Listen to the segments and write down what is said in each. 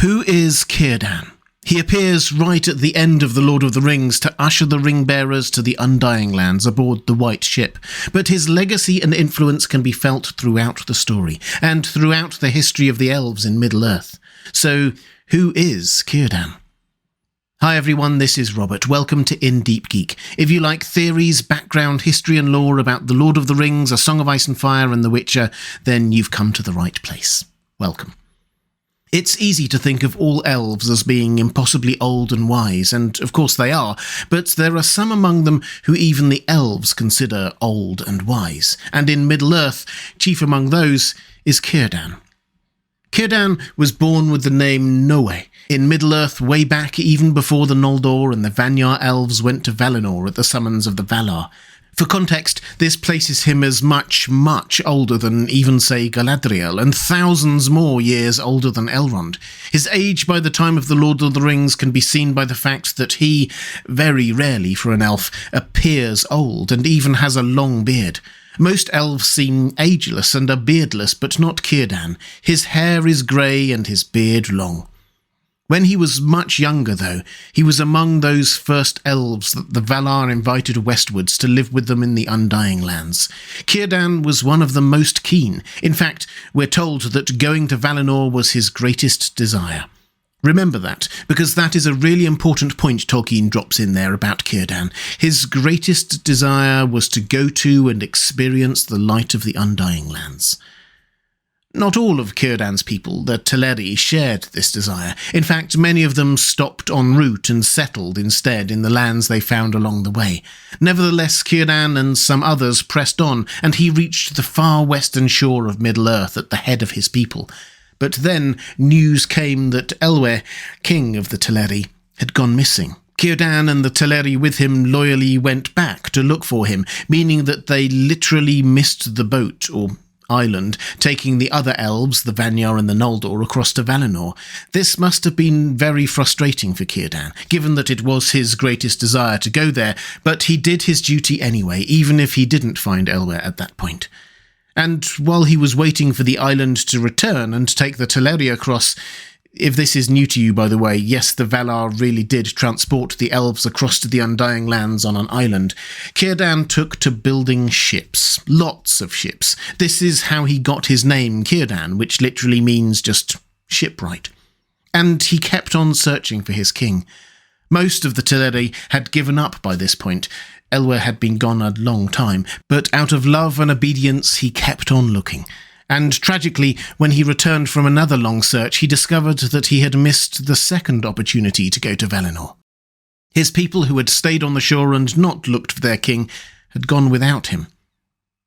Who is Cirdan? He appears right at the end of The Lord of the Rings to usher the ring-bearers to the Undying Lands aboard the White Ship, but his legacy and influence can be felt throughout the story, and throughout the history of the elves in Middle-earth. So, who is Cirdan? Hi everyone, this is Robert. Welcome to In Deep Geek. If you like theories, background, history and lore about The Lord of the Rings, A Song of Ice and Fire and The Witcher, then you've come to the right place. Welcome. It's easy to think of all elves as being impossibly old and wise, and of course they are, but there are some among them who even the elves consider old and wise, and in Middle-earth, chief among those is Cirdan. Cirdan was born with the name Noe in Middle-earth way back even before the Noldor and the Vanyar elves went to Valinor at the summons of the Valar. For context, this places him as much, much older than even, say, Galadriel, and thousands more years older than Elrond. His age by the time of The Lord of the Rings can be seen by the fact that he, very rarely for an elf, appears old and even has a long beard. Most elves seem ageless and are beardless, but not Cirdan. His hair is grey and his beard long. When he was much younger, though, he was among those first elves that the Valar invited westwards to live with them in the Undying Lands. Cirdan was one of the most keen. In fact, we're told that going to Valinor was his greatest desire. Remember that, because that is a really important point Tolkien drops in there about Cirdan. His greatest desire was to go to and experience the light of the Undying Lands. Not all of Cirdan's people, the Teleri, shared this desire. In fact, many of them stopped en route and settled instead in the lands they found along the way. Nevertheless, Cirdan and some others pressed on, and he reached the far western shore of Middle-earth at the head of his people. But then news came that Elwë, king of the Teleri, had gone missing. Cirdan and the Teleri with him loyally went back to look for him, meaning that they literally missed the boat, or island, taking the other elves, the Vanyar and the Noldor, across to Valinor. This must have been very frustrating for Cirdan, given that it was his greatest desire to go there, but he did his duty anyway, even if he didn't find Elwë at that point. And while he was waiting for the island to return and take the Teleri across, if this is new to you, by the way, yes, the Valar really did transport the elves across to the Undying Lands on an island. Cirdan took to building ships. Lots of ships. This is how he got his name, Cirdan, which literally means just shipwright. And he kept on searching for his king. Most of the Teleri had given up by this point. Elwë had been gone a long time, but out of love and obedience he kept on looking. And tragically, when he returned from another long search, he discovered that he had missed the second opportunity to go to Valinor. His people who had stayed on the shore and not looked for their king had gone without him.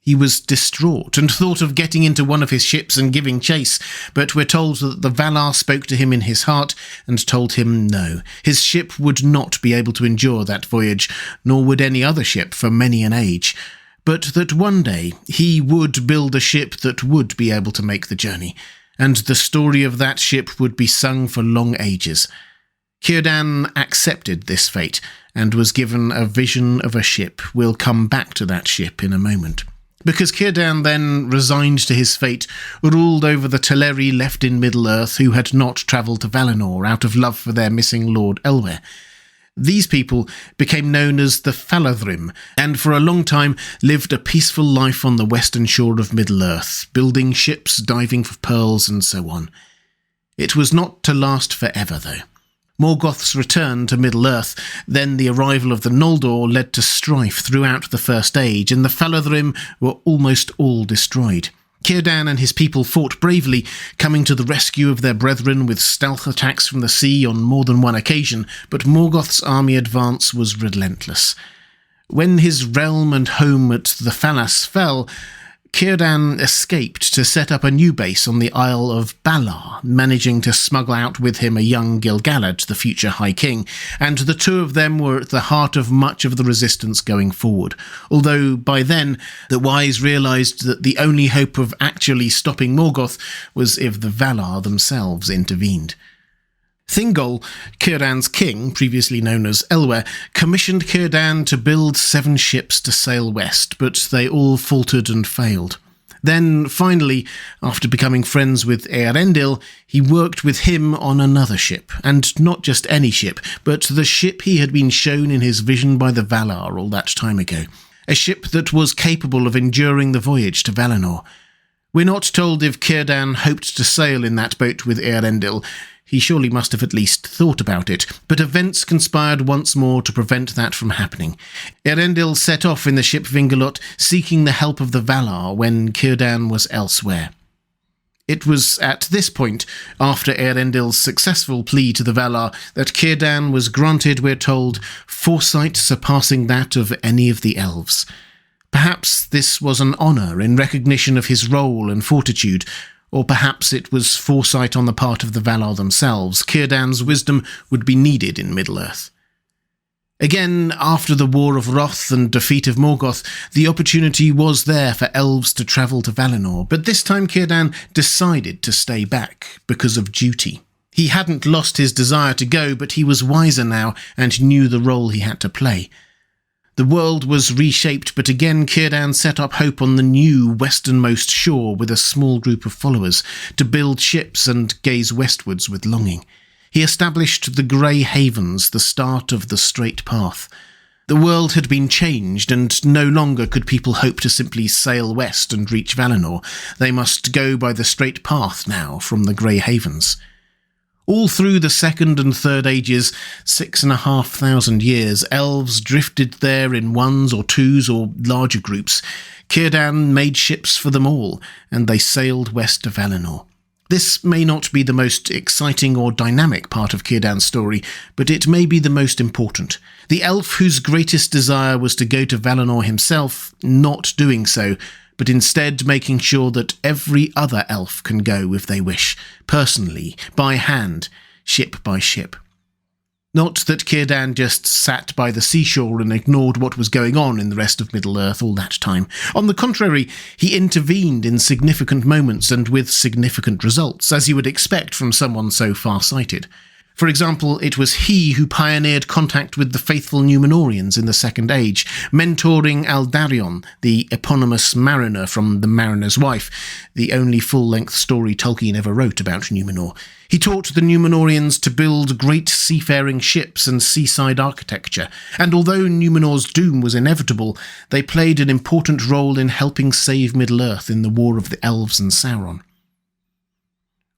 He was distraught and thought of getting into one of his ships and giving chase, but we're told that the Valar spoke to him in his heart and told him no. His ship would not be able to endure that voyage, nor would any other ship for many an age, but that one day he would build a ship that would be able to make the journey, and the story of that ship would be sung for long ages. Cirdan accepted this fate and was given a vision of a ship. We'll come back to that ship in a moment. Because Cirdan then, resigned to his fate, ruled over the Teleri left in Middle-earth who had not travelled to Valinor out of love for their missing Lord Elwë. These people became known as the Faladhrim, and for a long time lived a peaceful life on the western shore of Middle-earth, building ships, diving for pearls, and so on. It was not to last forever, though. Morgoth's return to Middle-earth, then the arrival of the Noldor, led to strife throughout the First Age, and the Faladhrim were almost all destroyed. Cirdan and his people fought bravely, coming to the rescue of their brethren with stealth attacks from the sea on more than one occasion, but Morgoth's army advance was relentless. When his realm and home at the Falas fell, Cirdan escaped to set up a new base on the Isle of Balar, managing to smuggle out with him a young Gil-galad, the future High King, and the two of them were at the heart of much of the resistance going forward, although by then the wise realised that the only hope of actually stopping Morgoth was if the Valar themselves intervened. Thingol, Cirdan's king, previously known as Elwë, commissioned Cirdan to build 7 ships to sail west, but they all faltered and failed. Then, finally, after becoming friends with Eärendil, he worked with him on another ship, and not just any ship, but the ship he had been shown in his vision by the Valar all that time ago. A ship that was capable of enduring the voyage to Valinor. We're not told if Cirdan hoped to sail in that boat with Eärendil. He surely must have at least thought about it, but events conspired once more to prevent that from happening. Eärendil set off in the ship Vingalot, seeking the help of the Valar when Cirdan was elsewhere. It was at this point, after Eärendil's successful plea to the Valar, that Cirdan was granted, we're told, foresight surpassing that of any of the elves. Perhaps this was an honour in recognition of his role and fortitude, or perhaps it was foresight on the part of the Valar themselves. Cirdan's wisdom would be needed in Middle-earth. Again, after the War of Wrath and defeat of Morgoth, the opportunity was there for elves to travel to Valinor, but this time Cirdan decided to stay back because of duty. He hadn't lost his desire to go, but he was wiser now and knew the role he had to play. The world was reshaped, but again Cirdan set up hope on the new westernmost shore with a small group of followers, to build ships and gaze westwards with longing. He established the Grey Havens, the start of the straight path. The world had been changed, and no longer could people hope to simply sail west and reach Valinor. They must go by the straight path now from the Grey Havens. All through the Second and Third Ages, 6,500 years, elves drifted there in ones or twos or larger groups. Cirdan made ships for them all, and they sailed west to Valinor. This may not be the most exciting or dynamic part of Cirdan's story, but it may be the most important. The elf whose greatest desire was to go to Valinor himself, not doing so, but instead making sure that every other elf can go if they wish, personally, by hand, ship by ship. Not that Cirdan just sat by the seashore and ignored what was going on in the rest of Middle-earth all that time. On the contrary, he intervened in significant moments and with significant results, as you would expect from someone so far-sighted. For example, it was he who pioneered contact with the faithful Númenóreans in the Second Age, mentoring Aldarion, the eponymous mariner from The Mariner's Wife, the only full-length story Tolkien ever wrote about Númenor. He taught the Númenóreans to build great seafaring ships and seaside architecture, and although Númenor's doom was inevitable, they played an important role in helping save Middle-earth in the War of the Elves and Sauron.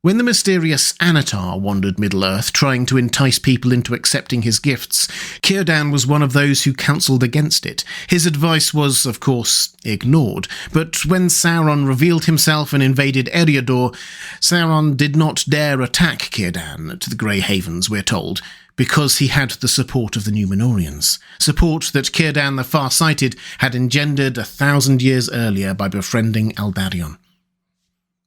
When the mysterious Anatar wandered Middle-earth, trying to entice people into accepting his gifts, Cirdan was one of those who counselled against it. His advice was, of course, ignored, but when Sauron revealed himself and invaded Eriador, Sauron did not dare attack Cirdan at the Grey Havens, we're told, because he had the support of the Númenóreans, support that Cirdan the Far-Sighted had engendered 1,000 years earlier by befriending Aldarion.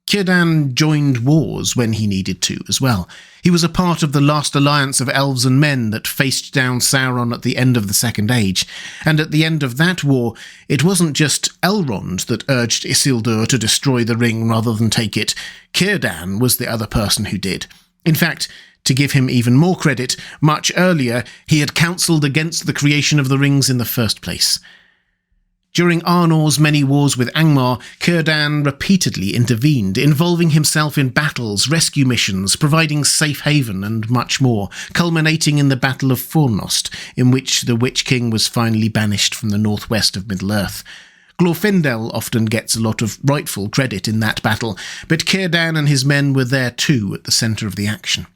Cirdan joined wars when he needed to as well. He was a part of the last alliance of elves and men that faced down Sauron at the end of the Second Age, and at the end of that war, it wasn't just Elrond that urged Isildur to destroy the ring rather than take it. Cirdan was the other person who did. In fact, to give him even more credit, much earlier he had counselled against the creation of the rings in the first place. During Arnor's many wars with Angmar, Cirdan repeatedly intervened, involving himself in battles, rescue missions, providing safe haven and much more, culminating in the Battle of Fornost, in which the Witch King was finally banished from the northwest of Middle-earth. Glorfindel often gets a lot of rightful credit in that battle, but Cirdan and his men were there too at the centre of the action.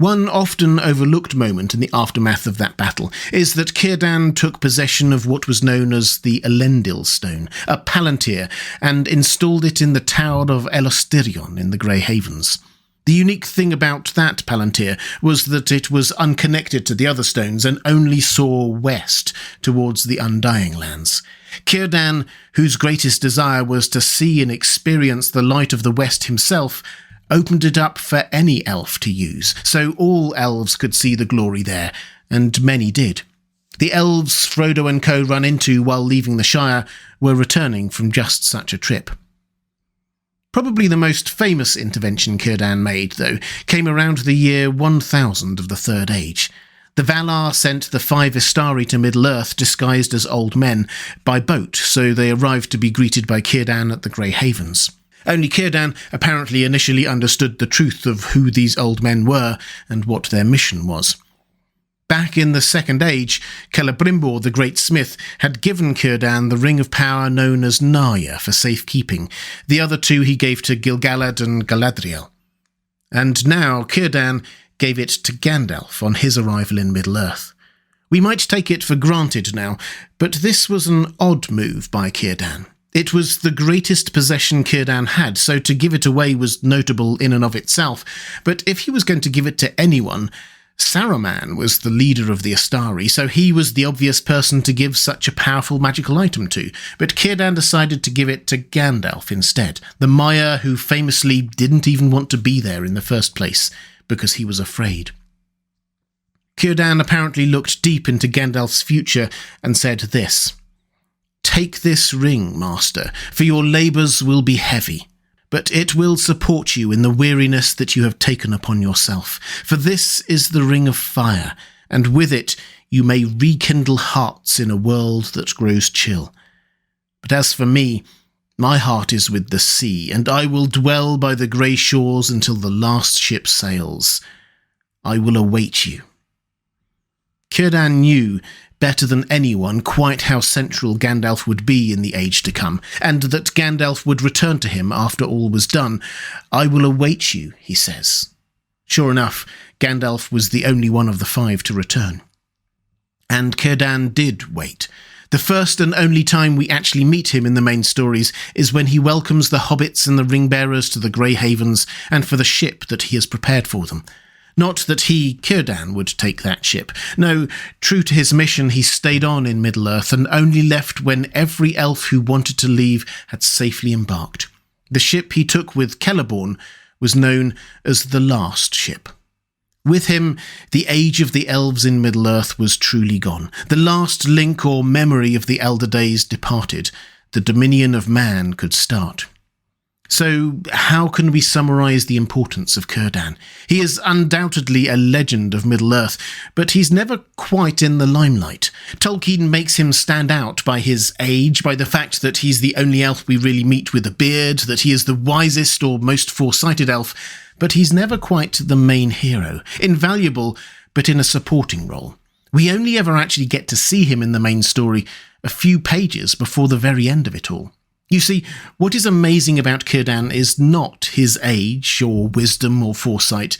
One often overlooked moment in the aftermath of that battle is that Cirdan took possession of what was known as the Elendil Stone, a palantir, and installed it in the Tower of Elostirion in the Grey Havens. The unique thing about that palantir was that it was unconnected to the other stones and only saw west, towards the Undying Lands. Cirdan, whose greatest desire was to see and experience the light of the West himself, opened it up for any elf to use, so all elves could see the glory there, and many did. The elves Frodo and co run into while leaving the Shire were returning from just such a trip. Probably the most famous intervention Cirdan made, though, came around the year 1000 of the Third Age. The Valar sent the 5 Istari to Middle-earth disguised as old men by boat, so they arrived to be greeted by Cirdan at the Grey Havens. Only Cirdan apparently initially understood the truth of who these old men were and what their mission was. Back in the Second Age, Celebrimbor, the Great Smith, had given Cirdan the ring of power known as Narya for safekeeping. The other 2 he gave to Gil-galad and Galadriel. And now Cirdan gave it to Gandalf on his arrival in Middle-earth. We might take it for granted now, but this was an odd move by Cirdan. It was the greatest possession Cirdan had, so to give it away was notable in and of itself. But if he was going to give it to anyone, Saruman was the leader of the Istari, so he was the obvious person to give such a powerful magical item to. But Cirdan decided to give it to Gandalf instead, the Maiar who famously didn't even want to be there in the first place, because he was afraid. Cirdan apparently looked deep into Gandalf's future and said this: "Take this ring, master, for your labours will be heavy, but it will support you in the weariness that you have taken upon yourself. For this is the ring of fire, and with it you may rekindle hearts in a world that grows chill. But as for me, my heart is with the sea, and I will dwell by the grey shores until the last ship sails. I will await you." Cirdan knew better than anyone quite how central Gandalf would be in the age to come, and that Gandalf would return to him after all was done. "I will await you," he says. Sure enough, Gandalf was the only one of the 5 to return. And Cirdan did wait. The first and only time we actually meet him in the main stories is when he welcomes the hobbits and the ring-bearers to the Grey Havens and for the ship that he has prepared for them. Not that he, Cirdan, would take that ship. No, true to his mission, he stayed on in Middle-earth and only left when every elf who wanted to leave had safely embarked. The ship he took with Celeborn was known as the Last Ship. With him, the age of the elves in Middle-earth was truly gone. The last link or memory of the elder days departed. The dominion of man could start. So, how can we summarise the importance of Cirdan? He is undoubtedly a legend of Middle-earth, but he's never quite in the limelight. Tolkien makes him stand out by his age, by the fact that he's the only elf we really meet with a beard, that he is the wisest or most foresighted elf, but he's never quite the main hero. Invaluable, but in a supporting role. We only ever actually get to see him in the main story a few pages before the very end of it all. You see, what is amazing about Cirdan is not his age or wisdom or foresight,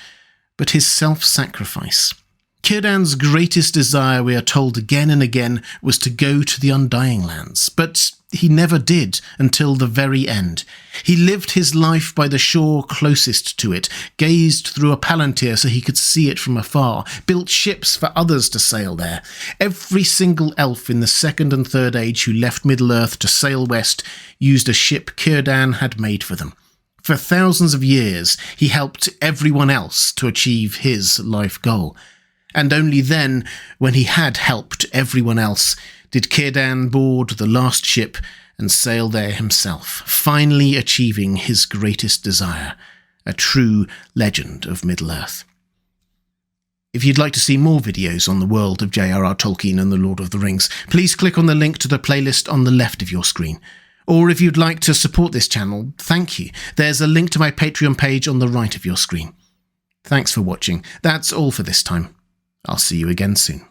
but his self-sacrifice. Cirdan's greatest desire, we are told again and again, was to go to the Undying Lands, but he never did until the very end. He lived his life by the shore closest to it, gazed through a palantir so he could see it from afar, built ships for others to sail there. Every single elf in the Second and Third Age who left Middle-earth to sail west used a ship Cirdan had made for them. For thousands of years, he helped everyone else to achieve his life goal. And only then, when he had helped everyone else, did Cirdan board the last ship and sail there himself, finally achieving his greatest desire, a true legend of Middle-earth. If you'd like to see more videos on the world of J.R.R. Tolkien and the Lord of the Rings, please click on the link to the playlist on the left of your screen. Or if you'd like to support this channel, thank you. There's a link to my Patreon page on the right of your screen. Thanks for watching. That's all for this time. I'll see you again soon.